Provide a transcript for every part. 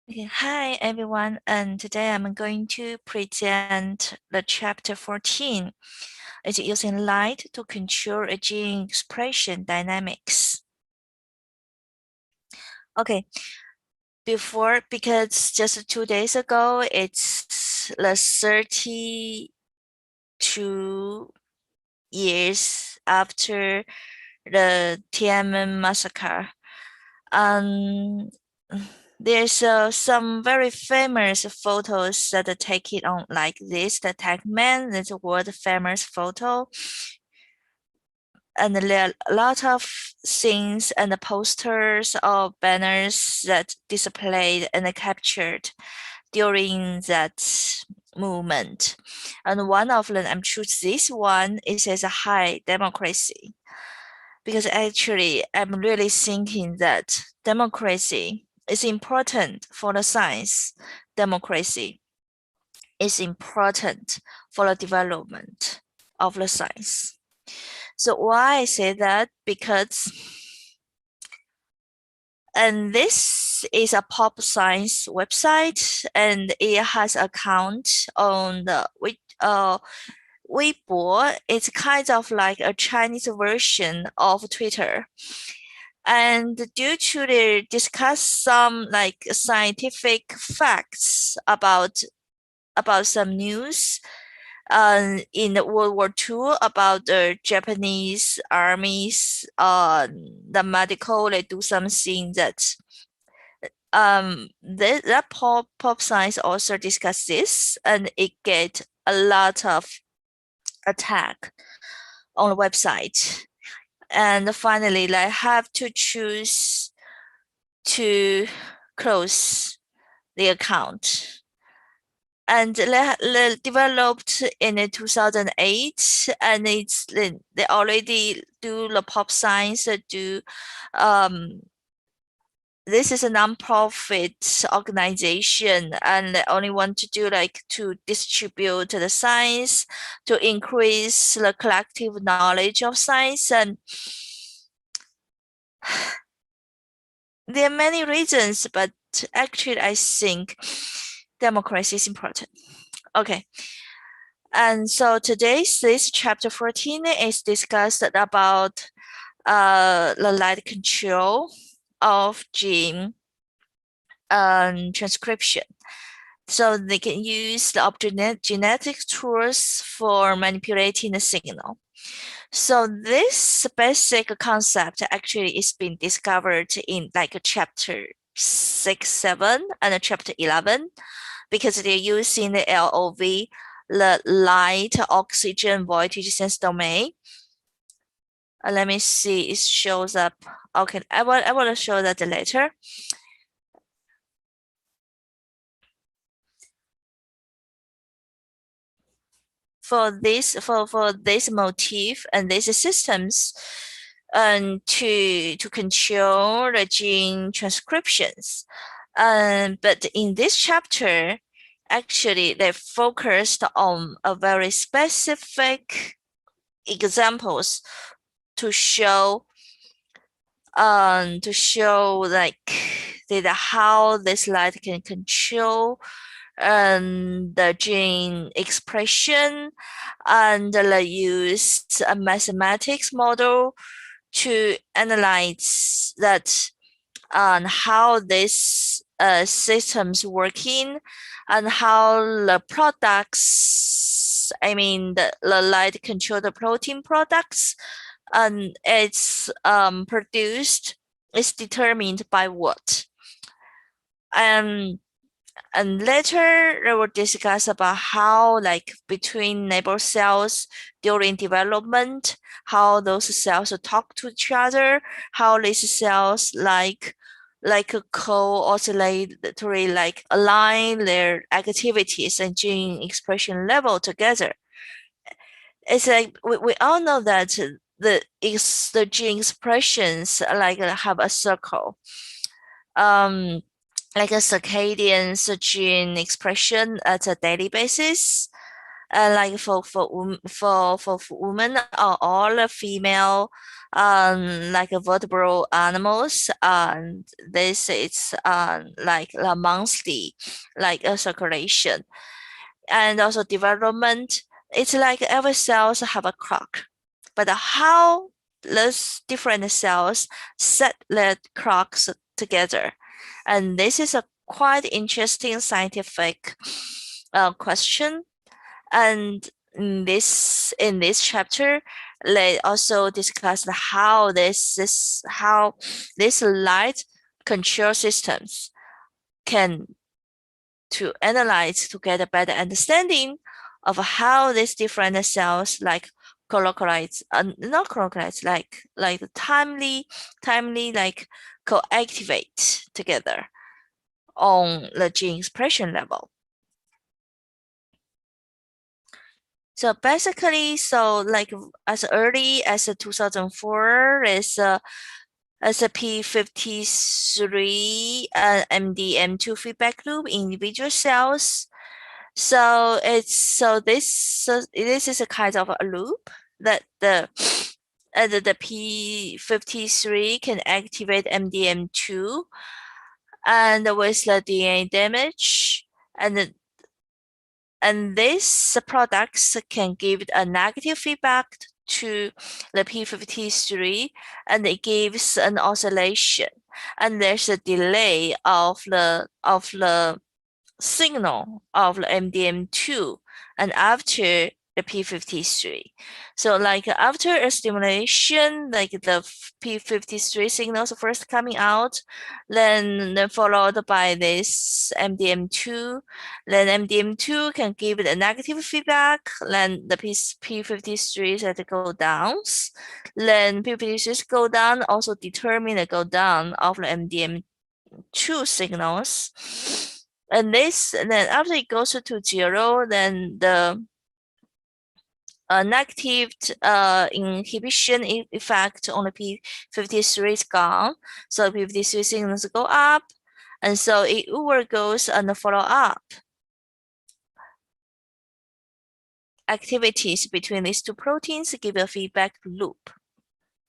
Okay, hi everyone, and today I'm going to present the chapter 14. It's using light to control a gene expression dynamics. Okay, because just 2 days ago, it's the 32 years after the Tiananmen massacre. Um, there's some very famous photos that are taken on like this. The tag man is a world famous photo. And there are a lot of things and posters or banners that displayed and captured during that movement. And one of them, I'm choose this one, it says "Hi Democracy." Because actually, I'm really thinking that democracy is important for the science. Democracy is important for the development of the science. So why I say that? Because, and this is a pop science website, and it has account on the Weibo. It's kind of like a Chinese version of Twitter. And due to the discuss some like scientific facts about some news in the World War II about the Japanese armies, the medical, they do something that that pop science also discuss this, and it get a lot of attack on the website. And finally, I have to choose to close the account. And developed in 2008, and they already do the pop science. Do this is a non-profit organization, and they only want to do like to distribute the science, to increase the collective knowledge of science. And there are many reasons, but actually I think democracy is important. Okay. And so today's this chapter 14 is discussed about the light control of gene transcription. So they can use the genetic tools for manipulating the signal. So this basic concept actually is being discovered in like a chapter 6, 7, and a chapter 11, because they're using the LOV, the light oxygen voltage sense domain. Let me see, it shows up. Okay, I want to show that later. For this motif and these systems, to control the gene transcriptions. But in this chapter, actually they focused on a very specific examples to show like how this light can control the gene expression, and use a mathematics model to analyze that on how this systems working, and how the products, I mean the light control the protein products, and it's produced is determined by what. And later they will discuss about how like between neighbor cells during development, how those cells talk to each other, how these cells like a co-oscillatory like align their activities and gene expression level together. It's like we all know that the gene expressions like have a circle. Like a circadian gene expression at a daily basis. like for women or all the female like vertebral animals, and this is like the monthly like circulation and also development. It's like every cells have a clock, but how those different cells set the clocks together, and this is a quite interesting scientific question. And in this chapter, they also discussed how this light control systems can to analyze to get a better understanding of how these different cells like colocalize, not colocalize, like timely like co-activate together on the gene expression level. So basically, so like as early as 2004, is as a P53 MDM2 feedback loop in individual cells. So this is a kind of a loop that the P53 can activate MDM2, and with the DNA damage, and these products can give a negative feedback to the P53, and it gives an oscillation, and there's a delay of the signal of the MDM2 and after the P53. So like after a stimulation, like the P53 signals first coming out, then followed by this MDM2, then MDM2 can give it a negative feedback, then the P53 set to go down, then P53 go down, also determine the go down of the MDM2 signals. And then after it goes to 0, then the negative inhibition effect on the P53 is gone. So P53 signals go up, and so it will goes and follow up activities between these two proteins give a feedback loop.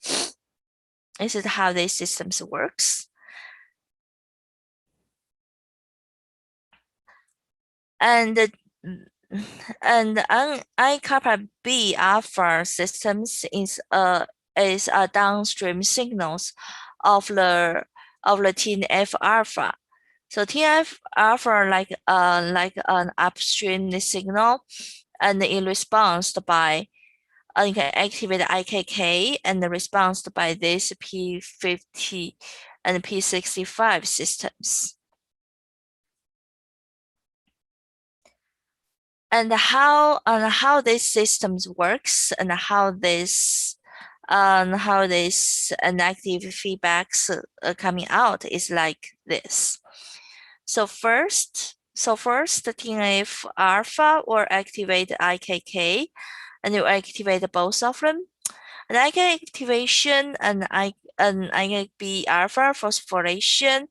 This is how these systems works. And I kappa B alpha systems is a downstream signals of the TNF alpha. So TNF alpha like an upstream signal, and in response by you can activate IKK and response by this P50 and P65 systems. And how these systems works, and how this negative feedbacks coming out is like this. So first the TNF alpha will activate IKK, and you activate both of them. And IK activation and IKB alpha phosphorylation,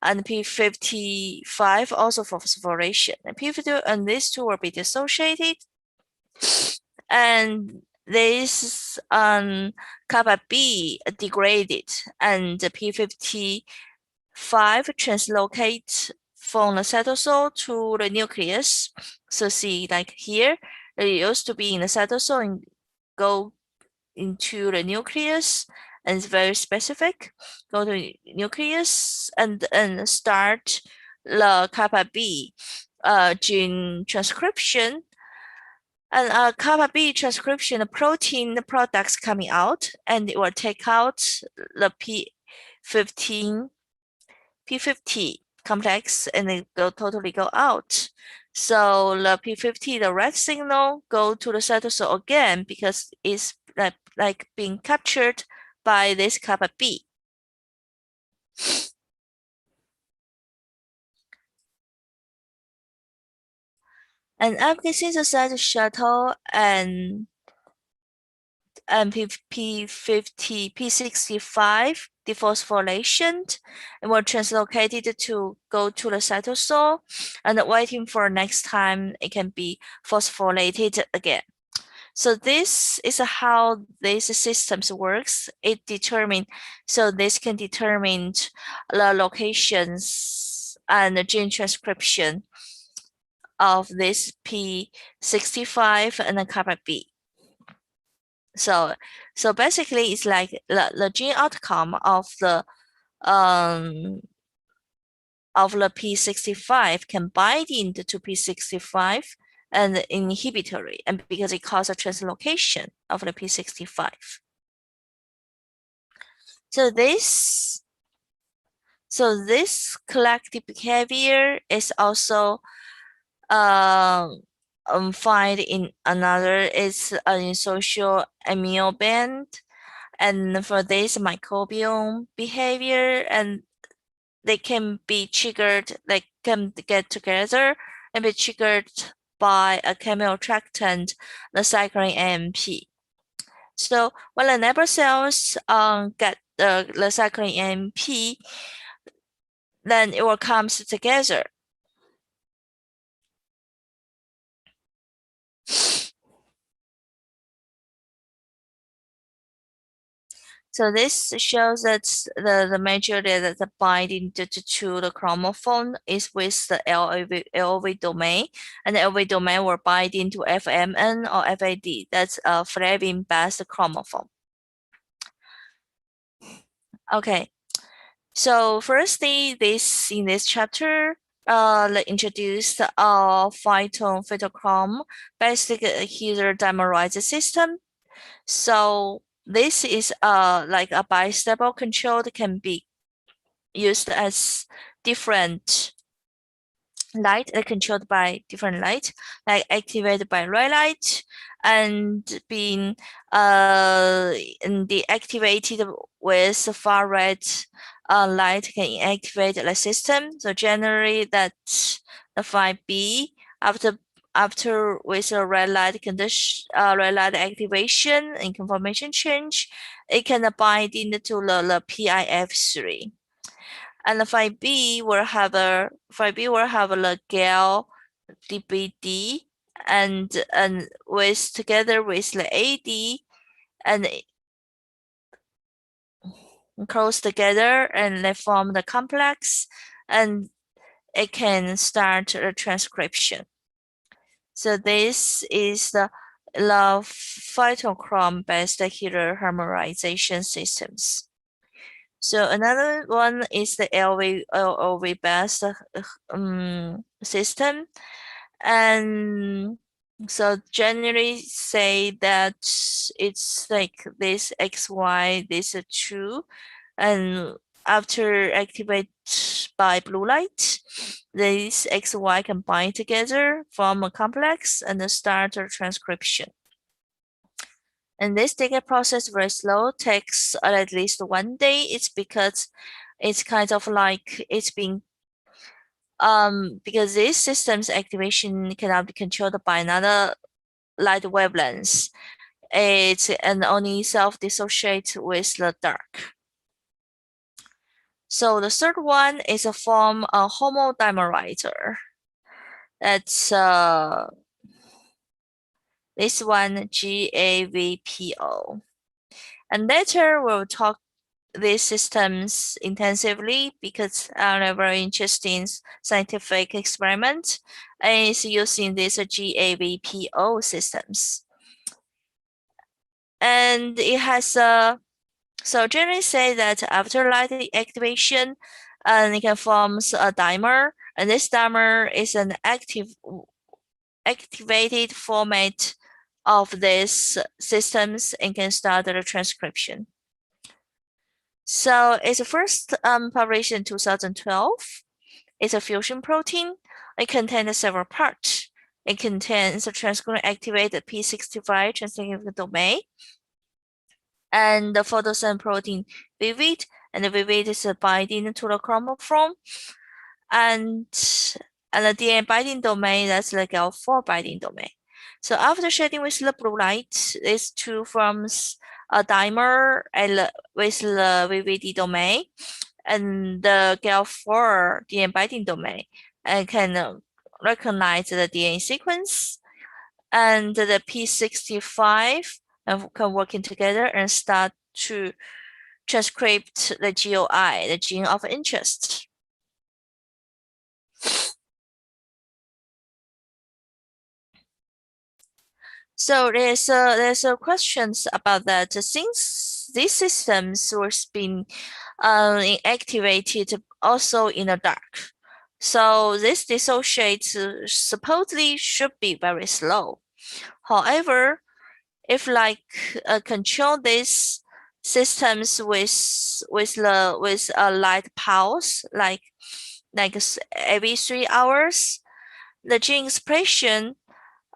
and P55 also phosphorylation. And P50 and these two will be dissociated, and this kappa B degraded, and the P55 translocate from the cytosol to the nucleus. So see, like here, it used to be in the cytosol and go into the nucleus, and it's very specific. Go to nucleus and start the kappa B gene transcription, and kappa B transcription protein products coming out, and it will take out the P50 complex, and it will totally go out. So the P50, the red signal, go to the cytosol again because it's like being captured by this kappa B. And after synthesized shuttle and and P65 dephosphorylation and were translocated to go to the cytosol and waiting for next time it can be phosphorylated again. So this is how these systems works. This can determine the locations and the gene transcription of this P65 and the kappa B. So basically it's like the gene outcome of the P65 can bind into P65 and inhibitory, and because it causes a translocation of the P65. So this collective behavior is also find in another is in social amino band, and for this microbiome behavior, and they can be triggered, they can get together and be triggered by a chemoattractant, the cyclin AMP. So when the neighbor cells get the cyclin AMP, then it will comes together. So this shows that the majority that the binding to the chromophone is with the LOV domain, and the LOV domain will bind into FMN or FAD. That's a flavin-based chromosome. Okay, so firstly, in this chapter, they introduced phytochrome basic heterodimerize system. So this is like a bistable control that can be used as different light, controlled by different light, like activated by red light and being deactivated with far red light can activate the system. So generally that's the 5B after with a red light condition, red light activation and conformation change, it can bind into the PIF3. And the 5B will have the GAL DBD and with together with the AD and close together and they form the complex, and it can start the transcription. So this is the phytochrome-based heteromerization systems. So another one is the LOV-based system, and so generally say that it's like this XY, this is true, and after activate by blue light, these XY combine together, form a complex, and start a transcription. And this data process very slow, takes at least 1 day. It's because it's kind of like it's being because this system's activation cannot be controlled by another light wavelengths. It's and only self-dissociate with the dark. So the third one is a form of homodimerizer. That's this one GAVPO. And later we'll talk these systems intensively because are very interesting scientific experiment is using these GAVPO systems. And it has so generally say that after light activation, it can form a dimer, and this dimer is an activated format of these systems and can start the transcription. So it's first published in 2012. It's a fusion protein. It contains several parts. It contains a transcription activated P65 transcription domain and the photosynthesis protein vivid, and the vivid is binding to the chromosome, and the DNA binding domain, that's like our 4 binding domain. So after shedding with the blue light, this two forms a dimer with the VVD domain and the GAL4 DNA binding domain and can recognize the DNA sequence and the P65 and can working together and start to transcribe the GOI, the gene of interest. So there's a questions about that. Since these systems was being activated also in the dark, so this dissociate supposedly should be very slow. However, if like control these systems with a light pulse like every 3 hours, the gene expression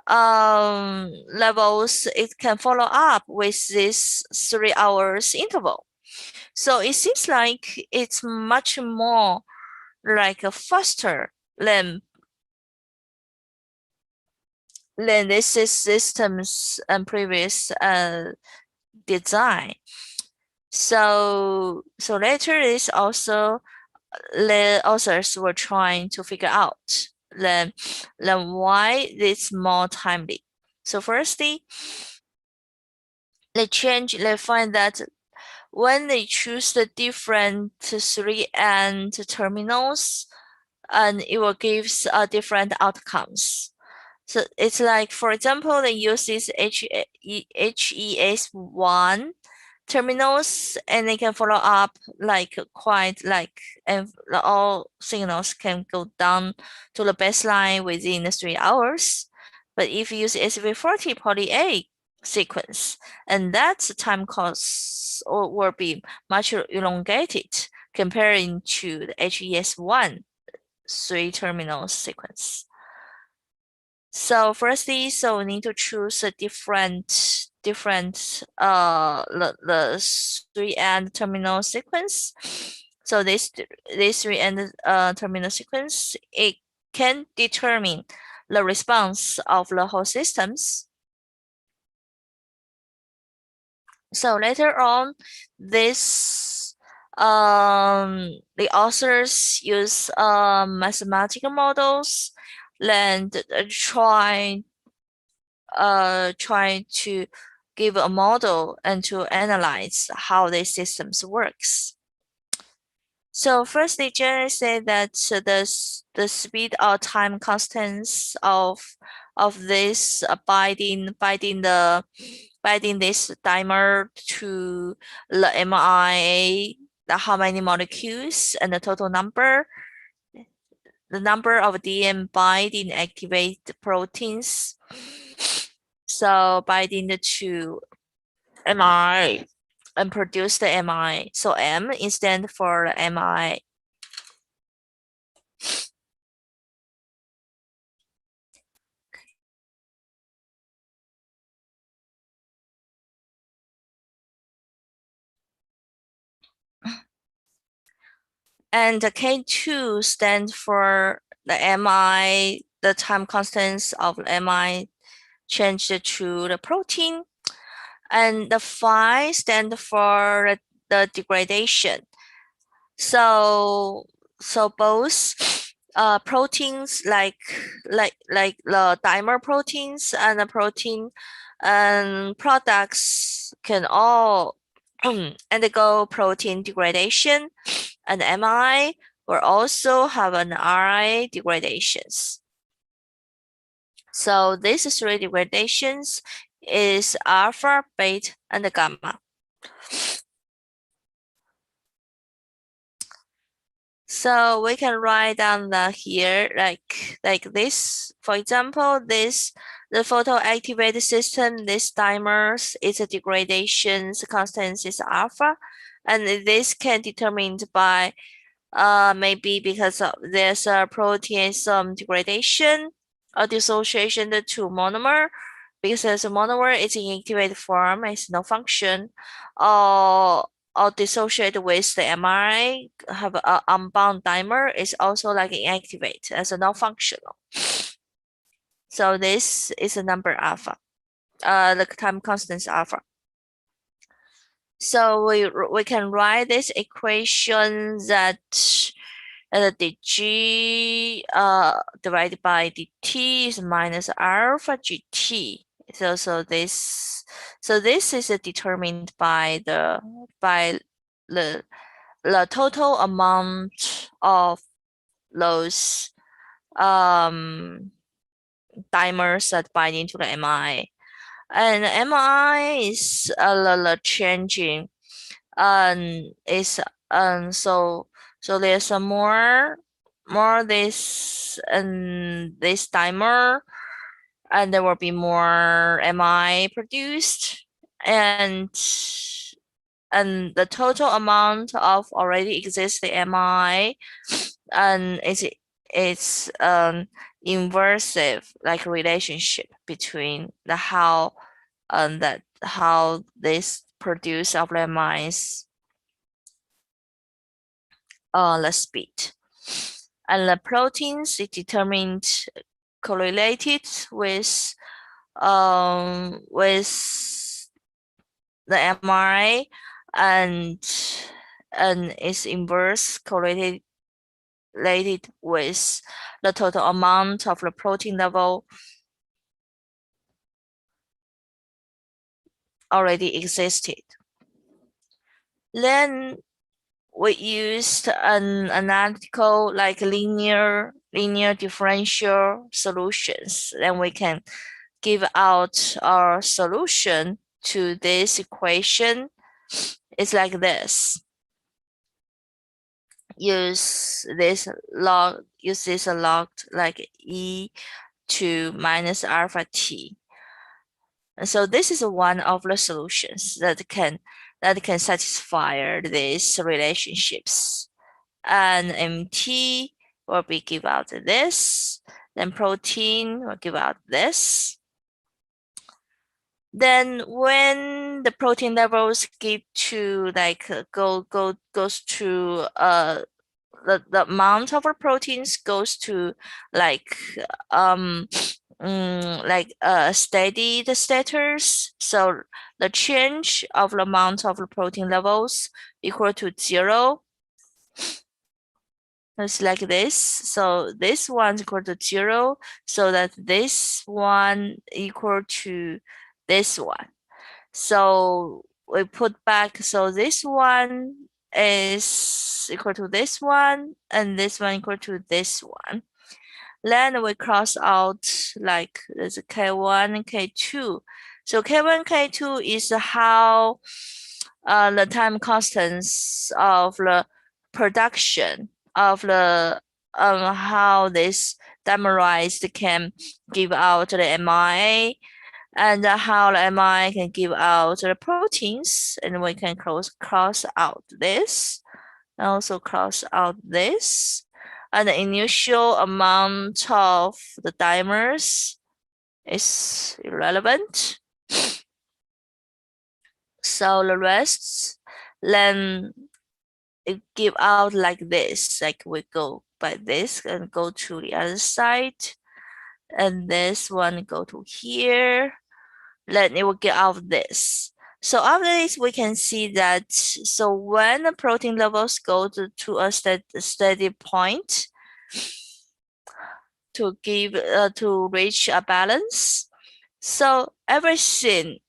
levels it can follow up with this 3 hours interval. So it seems like it's much more like a faster than this system's previous design. So later is also the authors were trying to figure out then why it's more timely. So firstly, they find that when they choose the different 3 end terminals, and it will gives different outcomes. So it's like, for example, they use this HES1 terminals and they can follow up like quite like, and all signals can go down to the baseline within 3 hours. But if you use SV40 poly A sequence, and that time cost will be much elongated comparing to the HES1 3 terminal sequence. So firstly, so we need to choose a different the 3 end terminal sequence. So this 3 end terminal sequence, it can determine the response of the whole systems. So later on, this the authors use mathematical models and try to give a model and to analyze how the systems works. So first, they generally say that the speed or time constants of this binding this dimer to the mRNA, how many molecules and the total number, the number of DM binding activate proteins. So binding the to mRNA and produce the mRNA. So M is stand for mRNA. And the K2 stands for the mRNA, the time constants of mRNA changed to the protein. And the phi stand for the degradation. So both proteins like the dimer proteins and the protein and products can all undergo protein degradation, and mRNA will also have an RNA degradations. So these 3 degradations is alpha, beta, and gamma. So we can write down here like this. For example, the photoactivated system, this dimers is a degradation constant is alpha, and this can determined by maybe because there's a proteasome degradation or dissociation to monomer, because as a monomer is in activated form, it's no function, or dissociate with the mRNA, have a unbound dimer is also like inactivate as a non-functional. So this is a number alpha. The time constant is alpha. So we can write this equation that dg divided by dt is minus alpha gt. So this is determined by the the total amount of those dimers that bind into the MI. And MI is changing, and is so there's a more this dimer, and there will be more MI produced, and the total amount of already existing MI, and it's inversive like relationship between the how this produce of the MIs the speed. And the proteins is determined correlated with the mRNA, and is inverse correlated with the total amount of the protein level already existed. Then we used an analytical like linear differential solutions. Then we can give out our solution to this equation. It's like this. Use this log like e to minus alpha t. And so this is one of the solutions that can satisfy these relationships. And MT will be give out this, then protein will give out this. Then when the protein levels get to like goes to the amount of our proteins goes to like steady the status. So the change of the amount of the protein levels equal to 0. It's like this. So this one's equal to 0, so that this one equal to this one. So we put back, so this one is equal to this one, and this one equal to this one. Then we cross out like there's K1 and K2. So K1, K2 is how the time constants of the production of the how this dimerized can give out the mRNA, and how the mRNA can give out the proteins, and we can cross out this, and also cross out this, and the initial amount of the dimers is irrelevant. So the rest, then it give out like this, like we go by this and go to the other side, and this one go to here, then it will get out this. So after this, we can see that, so when the protein levels go to a steady point to give to reach a balance, so everything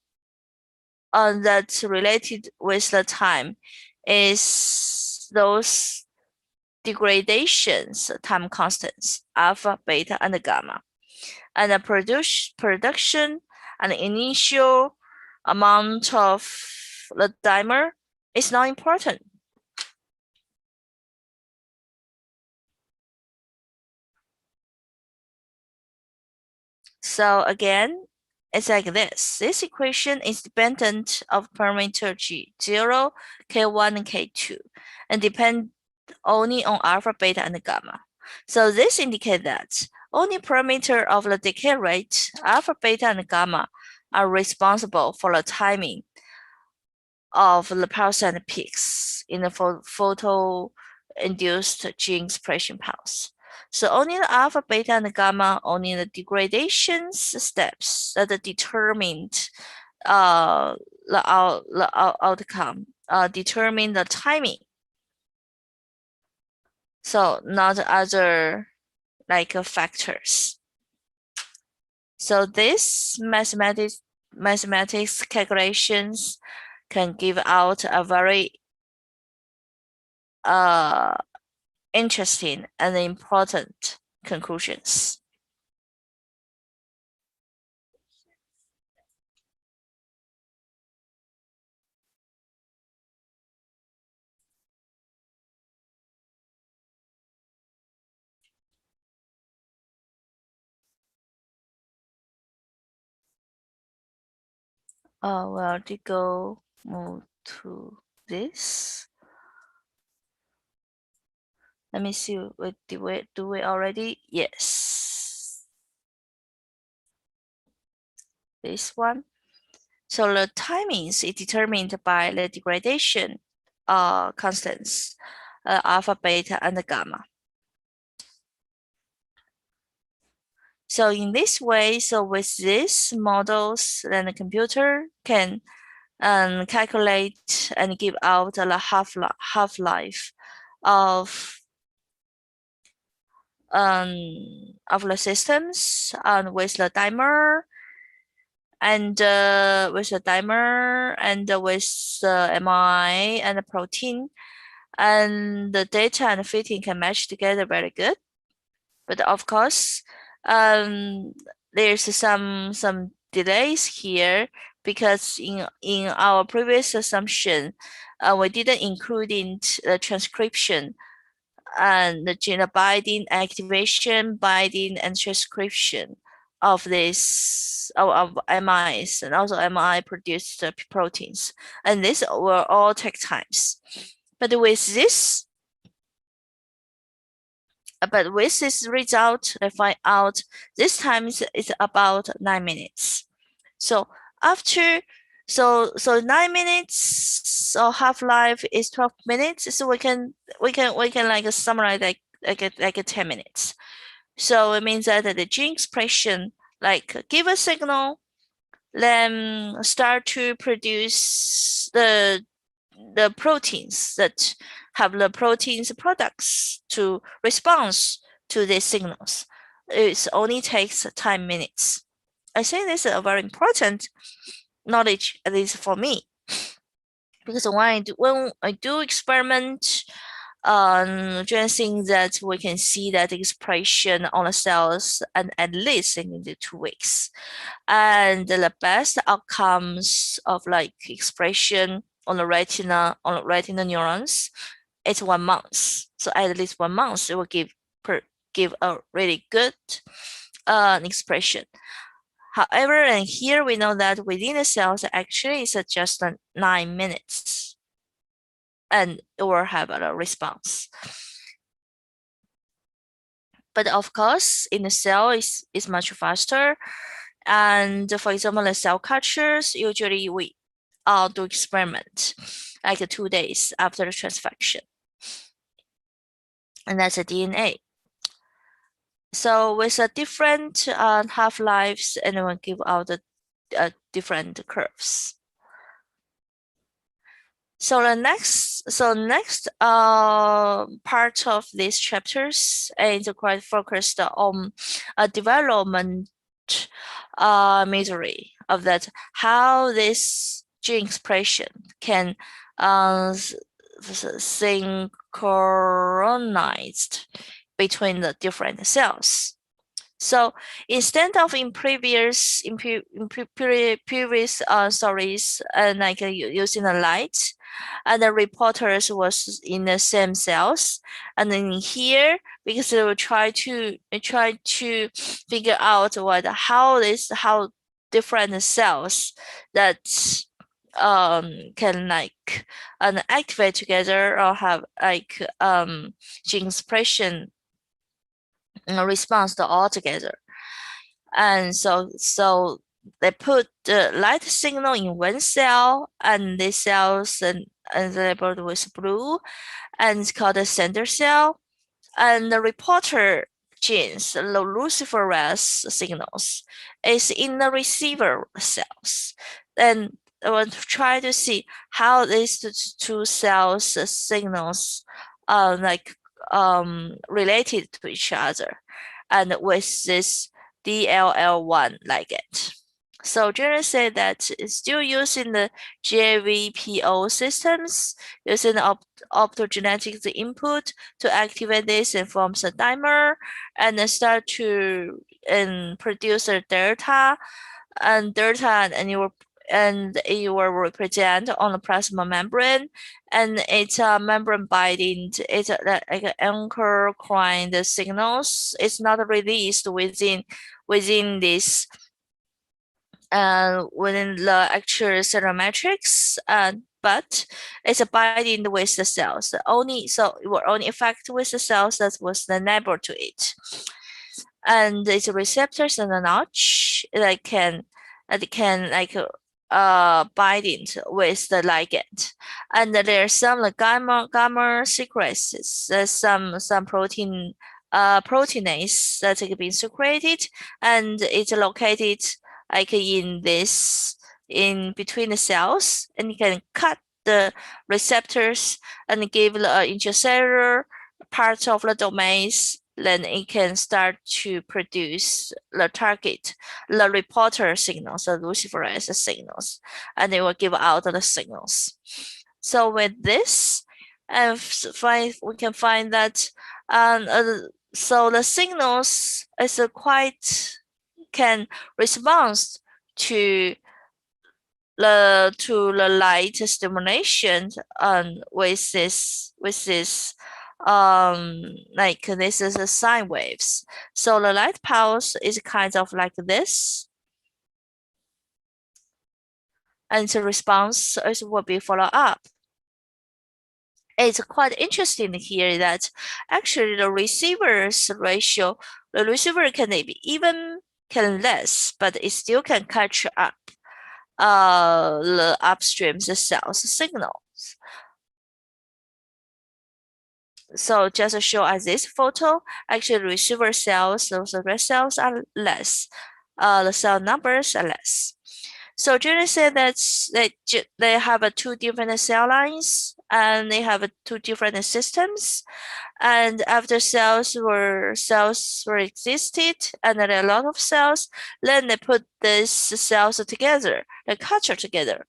that's related with the time is those degradations time constants, alpha, beta, and gamma. And the production and initial amount of the dimer is not important. So again, it's like this. This equation is dependent of parameter G0, K1, and K2, and depend only on alpha, beta, and gamma. So this indicates that only parameter of the decay rate, alpha, beta, and gamma, are responsible for the timing of the pearcent peaks in the photo-induced gene expression pulse. So only the alpha, beta, and gamma, only the degradation steps that determined the outcome, determine the timing. So not other like factors. So this mathematics calculations can give out a very interesting and important conclusions. Well, to go move to this. Let me see. Do we already? Yes. This one. So the timings is determined by the degradation constants, alpha, beta, and gamma. So in this way, so with these models, then the computer can calculate and give out the half-life of the systems and with the timer and with the with the MI and the protein, and the data and fitting can match together very good. But of course, there's some delays here because in our previous assumption, we didn't include in the transcription and the gene binding, activation, binding, and transcription of this of MIs, and also MI produced proteins, and these will all take times. But with this result, I find out this time is about 9 minutes. So after 9 minutes, so half-life is 12 minutes. So we can like summarize like a 10 minutes. So it means that the gene expression like give a signal, then start to produce the proteins that have the proteins products to respond to these signals. It only takes 10 minutes. I think this is a very important knowledge, at least for me, because when I do experiment, just think that we can see that expression on the cells and at least in the 2 weeks. And the best outcomes of like expression on the retina neurons, it's 1 month. So at least 1 month, it will give a really good expression. However, and here we know that within the cells, actually it's just 9 minutes, and it will have a response. But of course, in the cell, is much faster. And for example, the cell cultures, usually we do experiment like 2 days after the transfection. And that's a DNA. So with a different half-lives, and we'll give out the different curves. So the next part of these chapters is quite focused on a development measure of that, how this gene expression can synchronized between the different cells. So instead of in previous stories, like using the light, and the reporters was in the same cells, and then here because they will try to figure out how different cells that can like activate together or have like gene expression response all together. And so they put the light signal in one cell, and the cells and labeled with blue, and it's called a center cell. And the reporter genes, the luciferase signals, is in the receiver cells. Then we'll try to see how these two cells signals are related to each other, and with this DLL1 ligand. So generally say that it's still using the JVPO systems, using the optogenetics input to activate this and forms a dimer, and then start to produce a delta, and it will represent on the plasma membrane, and it's a membrane binding. It's like an anchor crying the signals. It's not released within this within the actual cellular matrix, but it's binding with the cells. It will only affect with the cells that was the neighbor to it. And its receptors and the notch that can binding with the ligand. And there's some gamma secretions, some proteinase that can be secreted, and it's located in between the cells, and you can cut the receptors and give the intracellular part of the domains. Then it can start to produce the reporter signals, the luciferase signals, and it will give out the signals. So with this, we can find that so the signals is can respond to the light stimulation with this this is a sine waves. So the light pulse is kind of like this, and the response will be follow up. It's quite interesting here that actually the receiver's ratio, the receiver can be even can less, but it still can catch up the upstream cells signals. So just to show as this photo, actually receiver cells, those red cells are less. The cell numbers are less. So generally say that they have two different cell lines, and they have two different systems. And after cells were existed, and there are a lot of cells, then they put these cells together, they culture together.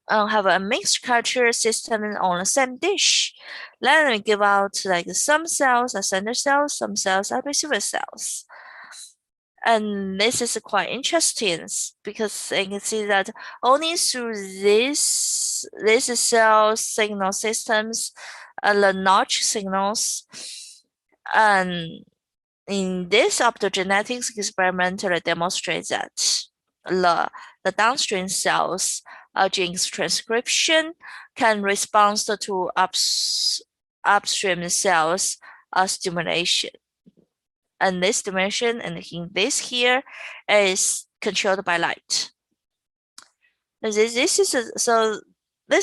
Have a mixed culture system on the same dish. Then we give out like some cells are sender cells, some cells are receiver cells. And this is quite interesting because you can see that only through this cell signal systems, the notch signals, and in this optogenetics experiment, it demonstrates that the downstream cells genes transcription can respond to upstream cells stimulation. And this stimulation, and in this here, is controlled by light. This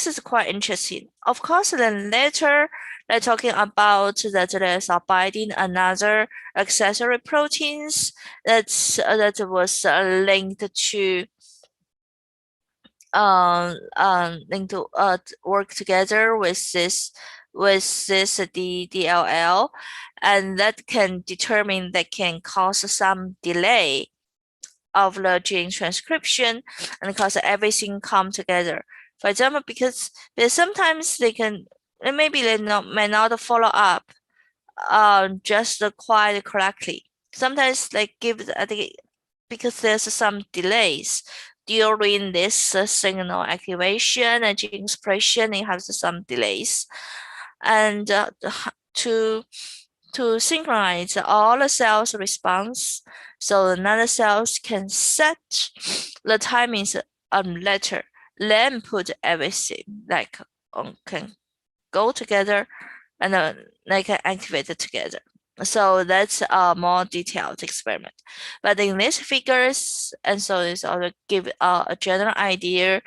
is quite interesting. Of course, then later they're talking about that there's a binding another accessory proteins that was linked to work together with this DLL, and that can determine that can cause some delay of the gene transcription and cause everything come together. For example, because sometimes they may not follow up just quite correctly. Sometimes they give because there's some delays during this signal activation and gene expression, it has some delays. And to synchronize all the cells response, so another cells can set the timings later, then put everything can go together, and they can activate it together. So that's a more detailed experiment. But in these figures, and so it's also give a general idea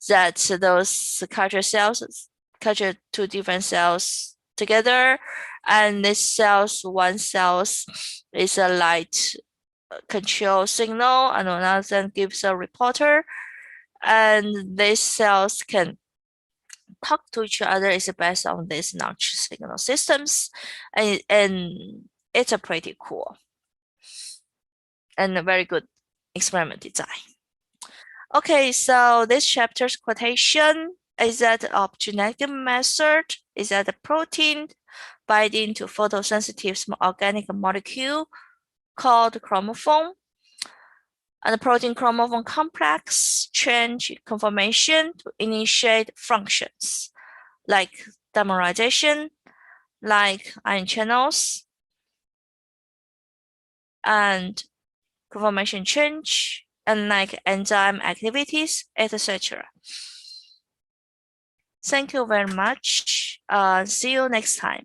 that those culture two different cells together, and this cells, one cells is a light control signal, and another gives a reporter, and these cells can talk to each other is based on these notch signal systems, and it's a pretty cool and a very good experiment design. Okay, so this chapter's quotation is that of genetic method is that the protein binding to photosensitive organic molecule called chromophore, and the protein chromophore complex change conformation to initiate functions like dimerization, like ion channels, and conformation change, and like enzyme activities, etc. Thank you very much. See you next time.